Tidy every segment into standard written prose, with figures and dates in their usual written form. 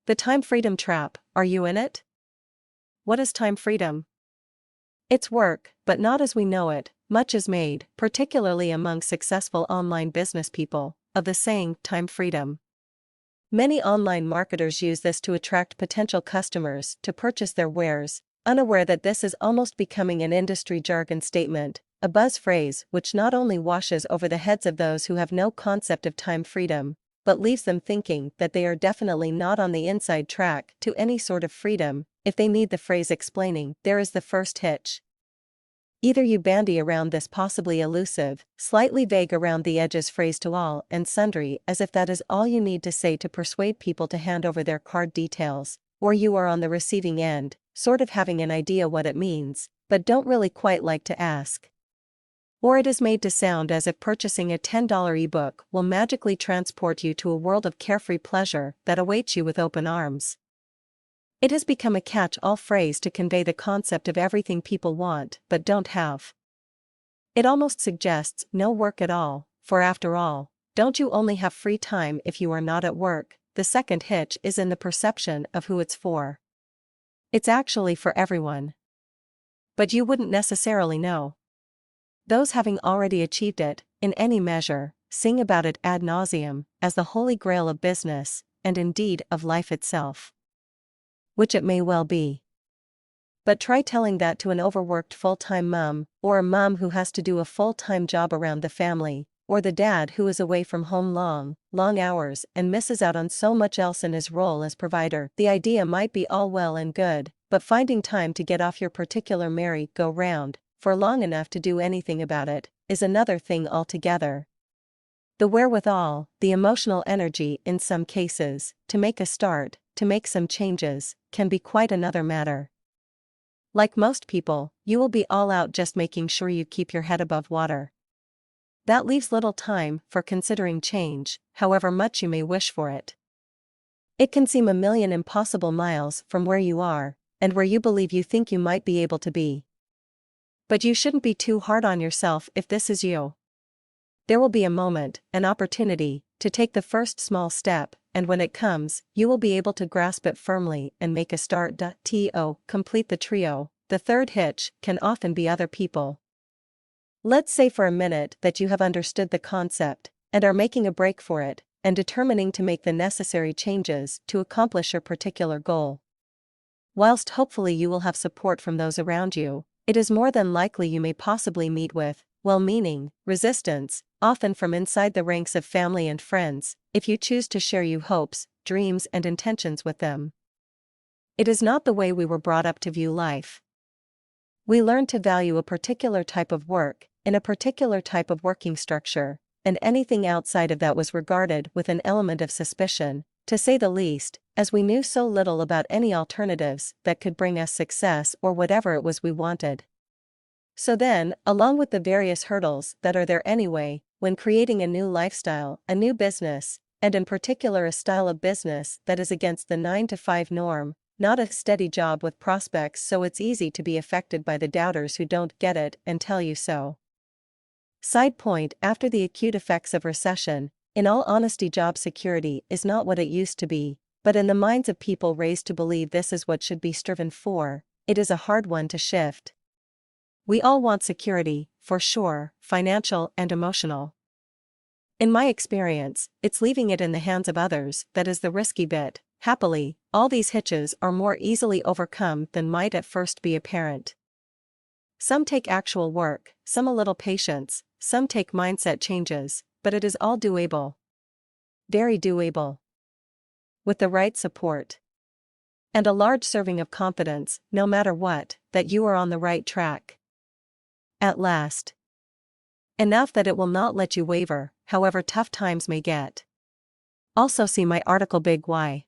The time freedom trap, are you in it? What is time freedom? It's work, but not as we know it. Much is made, particularly among successful online business people, of the saying, time freedom. Many online marketers use this to attract potential customers to purchase their wares, unaware that this is almost becoming an industry jargon statement, a buzz phrase which not only washes over the heads of those who have no concept of time freedom, but leaves them thinking that they are definitely not on the inside track to any sort of freedom. If they need the phrase explaining, there is the first hitch. Either you bandy around this possibly elusive, slightly vague around the edges phrase to all and sundry as if that is all you need to say to persuade people to hand over their card details, or you are on the receiving end, sort of having an idea what it means, but don't really quite like to ask. Or it is made to sound as if purchasing a $10 ebook will magically transport you to a world of carefree pleasure that awaits you with open arms. It has become a catch-all phrase to convey the concept of everything people want but don't have. It almost suggests no work at all, for after all, don't you only have free time if you are not at work? The second hitch is in the perception of who it's for. It's actually for everyone. But you wouldn't necessarily know. Those having already achieved it, in any measure, sing about it ad nauseum, as the holy grail of business, and indeed of life itself. Which it may well be. But try telling that to an overworked full-time mom, or a mom who has to do a full-time job around the family, or the dad who is away from home long hours and misses out on so much else in his role as provider. The idea might be all well and good, but finding time to get off your particular merry-go-round for long enough to do anything about it is another thing altogether. The wherewithal, the emotional energy in some cases, to make a start, to make some changes, can be quite another matter. Like most people, you will be all out just making sure you keep your head above water. That leaves little time for considering change, however much you may wish for it. It can seem a million impossible miles from where you are, and where you believe you think you might be able to be. But you shouldn't be too hard on yourself if this is you. There will be a moment, an opportunity, to take the first small step, and when it comes, you will be able to grasp it firmly and make a start. Complete the trio. The third hitch can often be other people. Let's say for a minute that you have understood the concept, and are making a break for it, and determining to make the necessary changes to accomplish your particular goal. Whilst hopefully you will have support from those around you, it is more than likely you may possibly meet with well-meaning resistance, often from inside the ranks of family and friends, if you choose to share your hopes, dreams and intentions with them. It is not the way we were brought up to view life. We learned to value a particular type of work, in a particular type of working structure, and anything outside of that was regarded with an element of suspicion, to say the least, as we knew so little about any alternatives that could bring us success or whatever it was we wanted. So then, along with the various hurdles that are there anyway, when creating a new lifestyle, a new business, and in particular a style of business that is against the 9-to-5 norm, not a steady job with prospects, so it's easy to be affected by the doubters who don't get it and tell you so. Side point: after the acute effects of recession, in all honesty, job security is not what it used to be, but in the minds of people raised to believe this is what should be striven for, it is a hard one to shift. We all want security, for sure, financial and emotional. In my experience, it's leaving it in the hands of others that is the risky bit. Happily, all these hitches are more easily overcome than might at first be apparent. Some take actual work, some a little patience, some take mindset changes, but it is all doable. Very doable. With the right support. And a large serving of confidence, no matter what, that you are on the right track. At last. Enough that it will not let you waver, however tough times may get. Also see my article Big Why.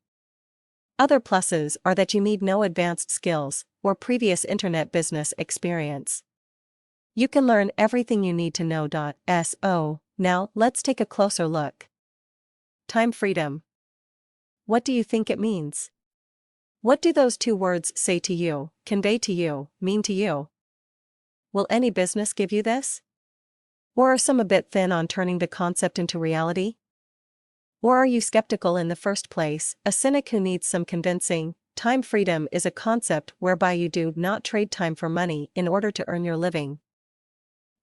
Other pluses are that you need no advanced skills or previous internet business experience. You can learn everything you need to know. So, now let's take a closer look. Time freedom. What do you think it means? What do those two words say to you, convey to you, mean to you? Will any business give you this? Or are some a bit thin on turning the concept into reality? Or are you skeptical in the first place, a cynic who needs some convincing? Time freedom is a concept whereby you do not trade time for money in order to earn your living.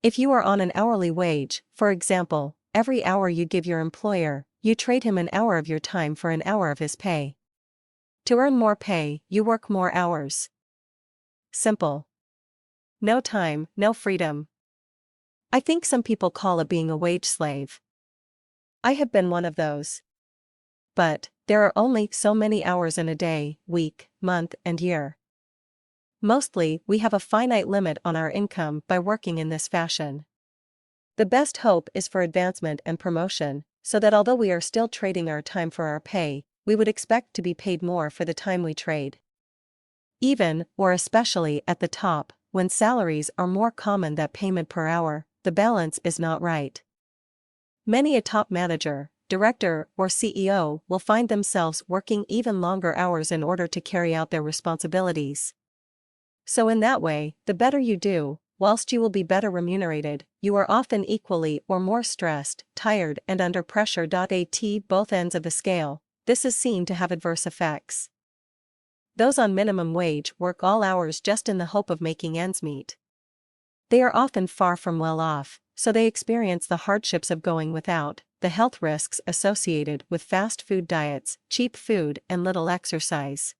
If you are on an hourly wage, for example, every hour you give your employer, you trade him an hour of your time for an hour of his pay. To earn more pay, you work more hours. Simple. No time, no freedom. I think some people call it being a wage slave. I have been one of those. But there are only so many hours in a day, week, month, and year. Mostly, we have a finite limit on our income by working in this fashion. The best hope is for advancement and promotion, so that although we are still trading our time for our pay, we would expect to be paid more for the time we trade. Even, or especially at the top, when salaries are more common than payment per hour, the balance is not right. Many a top manager, director, or CEO will find themselves working even longer hours in order to carry out their responsibilities. So in that way, the better you do, whilst you will be better remunerated, you are often equally or more stressed, tired, and under pressure. At both ends of the scale, this is seen to have adverse effects. Those on minimum wage work all hours just in the hope of making ends meet. They are often far from well off, so they experience the hardships of going without, the health risks associated with fast food diets, cheap food, and little exercise.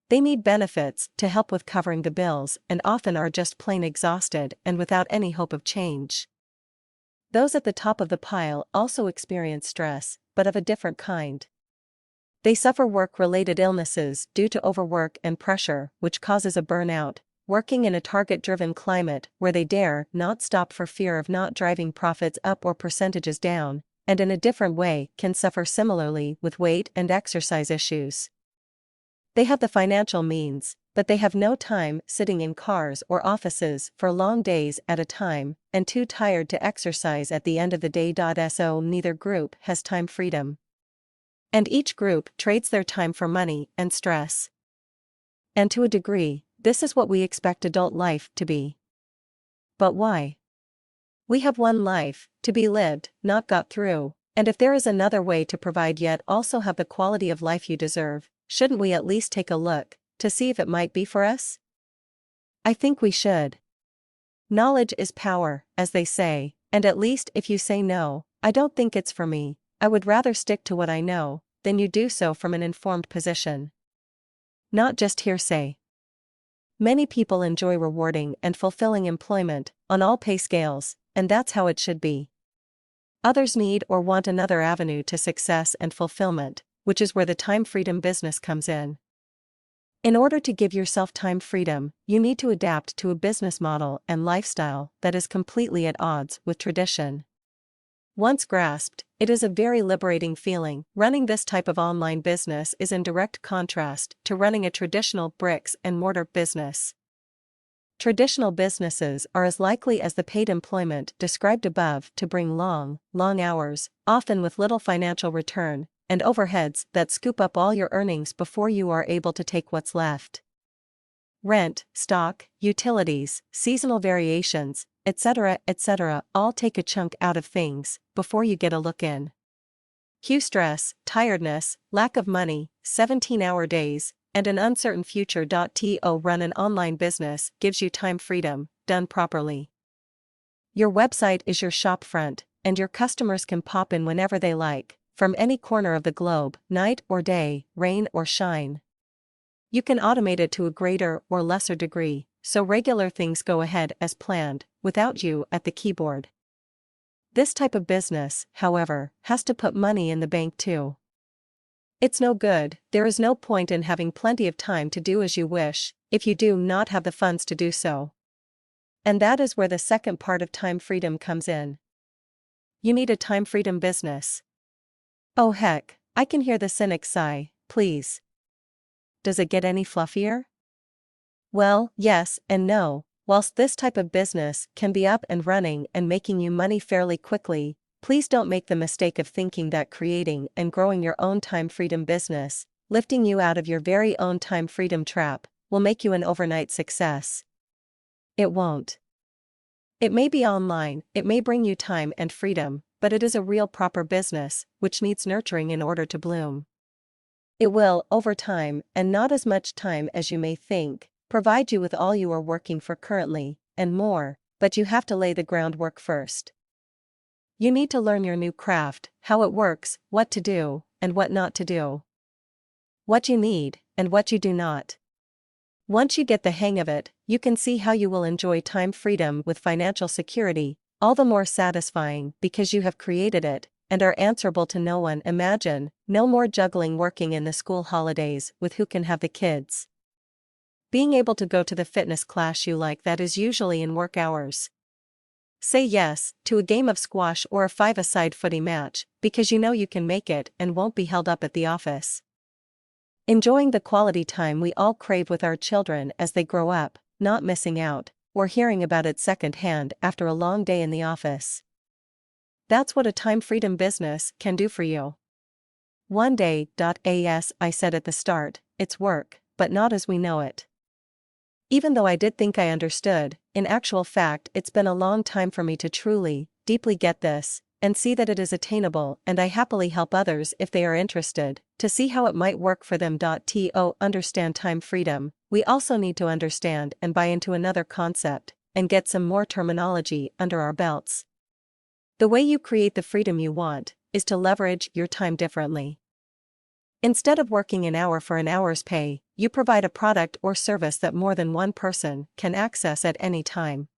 They need benefits to help with covering the bills and often are just plain exhausted and without any hope of change. Those at the top of the pile also experience stress, but of a different kind. They suffer work-related illnesses due to overwork and pressure, which causes a burnout, working in a target-driven climate where they dare not stop for fear of not driving profits up or percentages down, and in a different way can suffer similarly with weight and exercise issues. They have the financial means, but they have no time sitting in cars or offices for long days at a time, and too tired to exercise at the end of the day. So neither group has time freedom. And each group trades their time for money and stress. And to a degree, this is what we expect adult life to be. But why? We have one life, to be lived, not got through, and if there is another way to provide yet also have the quality of life you deserve, shouldn't we at least take a look, to see if it might be for us? I think we should. Knowledge is power, as they say, and at least if you say no, I don't think it's for me, I would rather stick to what I know, than you do so from an informed position. Not just hearsay. Many people enjoy rewarding and fulfilling employment, on all pay scales, and that's how it should be. Others need or want another avenue to success and fulfillment, which is where the time freedom business comes in. In order to give yourself time freedom, you need to adapt to a business model and lifestyle that is completely at odds with tradition. Once grasped, it is a very liberating feeling. Running this type of online business is in direct contrast to running a traditional bricks and mortar business. Traditional businesses are as likely as the paid employment described above to bring long hours, often with little financial return, and overheads that scoop up all your earnings before you are able to take what's left. Rent, stock, utilities, seasonal variations, etc., all take a chunk out of things before you get a look in. Cue stress, tiredness, lack of money, 17-hour days, and an uncertain future. To run an online business gives you time freedom, done properly. Your website is your shop front, and your customers can pop in whenever they like, from any corner of the globe, night or day, rain or shine. You can automate it to a greater or lesser degree, so regular things go ahead as planned, without you at the keyboard. This type of business, however, has to put money in the bank too. It's no good, there is no point in having plenty of time to do as you wish, if you do not have the funds to do so. And that is where the second part of time freedom comes in. You need a time freedom business. Oh heck, I can hear the cynic sigh, please. Does it get any fluffier? Well, yes and no. Whilst this type of business can be up and running and making you money fairly quickly, please don't make the mistake of thinking that creating and growing your own time freedom business, lifting you out of your very own time freedom trap, will make you an overnight success. It won't. It may be online, it may bring you time and freedom, but it is a real proper business, which needs nurturing in order to bloom. It will, over time, and not as much time as you may think, provide you with all you are working for currently, and more, but you have to lay the groundwork first. You need to learn your new craft, how it works, what to do, and what not to do. What you need, and what you do not. Once you get the hang of it, you can see how you will enjoy time freedom with financial security, all the more satisfying because you have created it, and are answerable to no one. Imagine, no more juggling working in the school holidays with who can have the kids. Being able to go to the fitness class you like that is usually in work hours. Say yes to a game of squash or a five-a-side footy match, because you know you can make it and won't be held up at the office. Enjoying the quality time we all crave with our children as they grow up, not missing out, or hearing about it secondhand after a long day in the office. That's what a time freedom business can do for you. One day. As I said at the start, it's work, but not as we know it. Even though I did think I understood, in actual fact it's been a long time for me to truly, deeply get this, and see that it is attainable, and I happily help others if they are interested, to see how it might work for them. To understand time freedom, we also need to understand and buy into another concept, and get some more terminology under our belts. The way you create the freedom you want, is to leverage your time differently. Instead of working an hour for an hour's pay, you provide a product or service that more than one person can access at any time.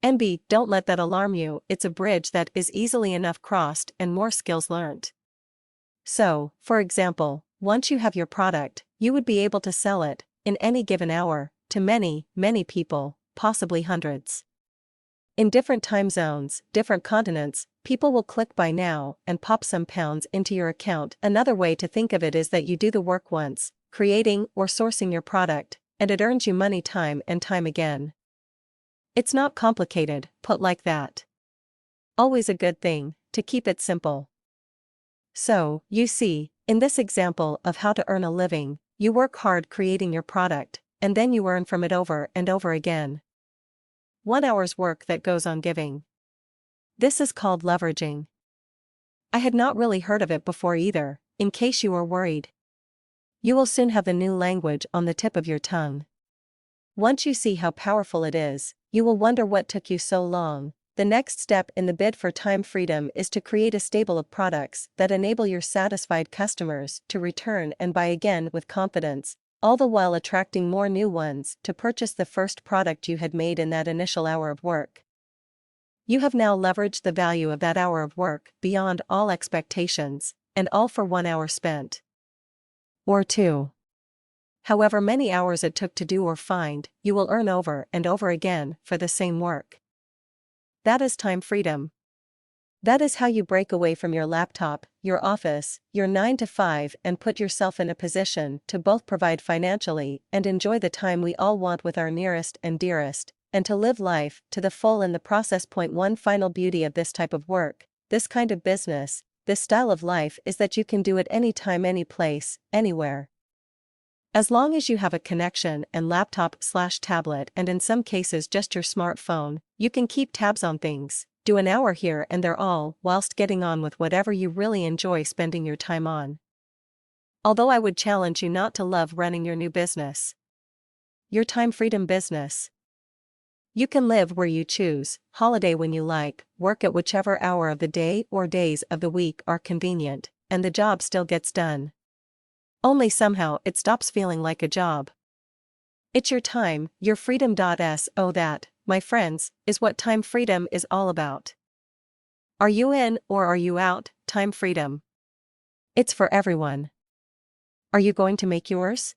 And don't let that alarm you, it's a bridge that is easily enough crossed and more skills learnt. So, for example, once you have your product, you would be able to sell it, in any given hour, to many, many people, possibly hundreds. In different time zones, different continents, people will click buy now and pop some pounds into your account. Another way to think of it is that you do the work once, creating or sourcing your product, and it earns you money time and time again. It's not complicated, put like that. Always a good thing, to keep it simple. So, you see, in this example of how to earn a living, you work hard creating your product, and then you earn from it over and over again. 1 hour's work that goes on giving. This is called leveraging. I had not really heard of it before either, in case you were worried. You will soon have the new language on the tip of your tongue. Once you see how powerful it is, you will wonder what took you so long. The next step in the bid for time freedom is to create a stable of products that enable your satisfied customers to return and buy again with confidence, all the while attracting more new ones to purchase the first product you had made in that initial hour of work. You have now leveraged the value of that hour of work beyond all expectations, and all for 1 hour spent. Or 2. However many hours it took to do or find, you will earn over and over again for the same work. That is time freedom. That is how you break away from your laptop, your office, your 9 to 5 and put yourself in a position to both provide financially and enjoy the time we all want with our nearest and dearest, and to live life to the full in the process. One final beauty of this type of work, this kind of business, this style of life is that you can do it anytime, any place, anywhere. As long as you have a connection and laptop/tablet and in some cases just your smartphone, you can keep tabs on things, do an hour here and there all whilst getting on with whatever you really enjoy spending your time on. Although I would challenge you not to love running your new business. Your time freedom business. You can live where you choose, holiday when you like, work at whichever hour of the day or days of the week are convenient, and the job still gets done. Only somehow it stops feeling like a job. It's your time, your freedom. So that, my friends, is what time freedom is all about. Are you in or are you out? Time freedom. It's for everyone. Are you going to make yours?